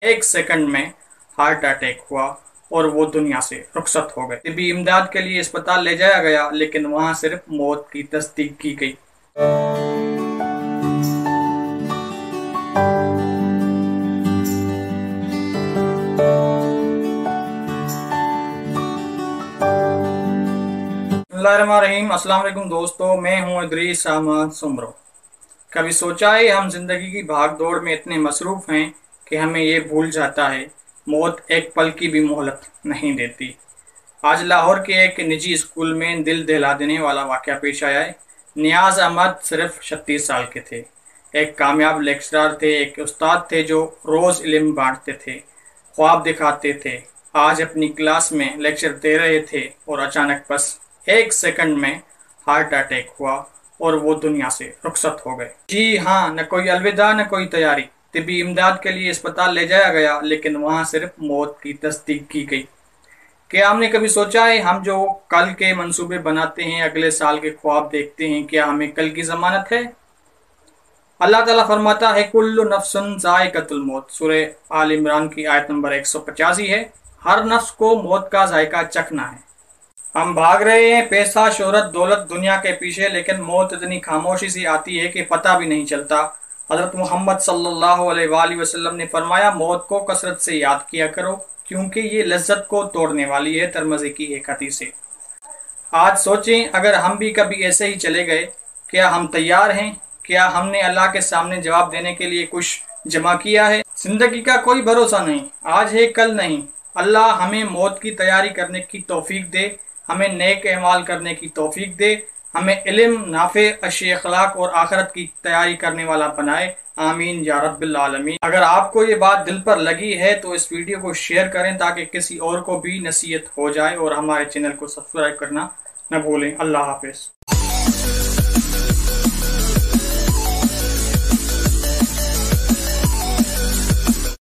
एक सेकंड में heart attack हुआ और वो दुनिया से रुखसत हो गए। तिब्बी इमदाद के लिए अस्पताल ले जाया गया, लेकिन वहां सिर्फ मौत की तस्दीक की गई। बिस्मिल्लाहिर्रहमानिर्रहीम। अस्सलाम वालेकुम दोस्तों, मैं हूं इदरीस अहमद सुमरो। कभी सोचा है हम जिंदगी की भाग दौड़ में इतने मसरूफ हैं कि हमें ये भूल जाता है मौत एक पल की भी मोहलत नहीं देती। आज लाहौर के एक निजी स्कूल में दिल दहला देने वाला वाक़या पेश आया है। नियाज अहमद सिर्फ 36 साल के थे। एक कामयाब लेक्चरर थे, एक उस्ताद थे जो रोज़ इल्म बांटते थे, ख्वाब दिखाते थे। आज अपनी क्लास में लेक्चर दे रहे थे और अचानक बस एक सेकंड में हार्ट अटैक हुआ और वो दुनिया से रुखसत हो गए। जी हाँ, न कोई अलविदा न कोई तैयारी। तिब्बी इमदाद के लिए अस्पताल ले जाया गया, लेकिन वहां सिर्फ मौत की तस्दीक की गई। क्या हमने कभी सोचा है हम जो कल के मंसूबे बनाते हैं, अगले साल के ख्वाब देखते हैं, क्या हमें कल की जमानत है? अल्लाह ताला फरमाता है कुल्लु नफ्सुन ज़ाइक़तुल मौत। सूरह आल इमरान की आयत नंबर 185 है। हर नफ्स को मौत का जायका चखना है। हम भाग रहे हैं पैसा, शोहरत, दौलत, दुनिया के पीछे, लेकिन मौत इतनी खामोशी से आती है कि पता भी नहीं चलता। हज़रत मोहम्मद सल्लल्लाहु अलैहि वसल्लम ने फरमाया, मौत को कसरत से याद किया करो क्योंकि ये लज्जत को तोड़ने वाली है। तिरमिज़ी की एक हदीस है। आज सोचें, अगर हम भी कभी ऐसे ही चले गए, क्या हम तैयार हैं? क्या हमने अल्लाह के सामने जवाब देने के लिए कुछ जमा किया है? जिंदगी का कोई भरोसा नहीं, आज है कल नहीं। अल्लाह हमें मौत की तैयारी करने की तौफीक दे, हमें नेक अमाल करने की तौफीक दे, हमें इल्म, नाफे, अच्छे अखलाक और आखिरत की तैयारी करने वाला बनाए। आमीन या रब्बिल आलमीन। अगर आपको ये बात दिल पर लगी है तो इस वीडियो को शेयर करें ताकि किसी और को भी नसीहत हो जाए, और हमारे चैनल को सब्सक्राइब करना न भूलें। अल्लाह हाफिज़।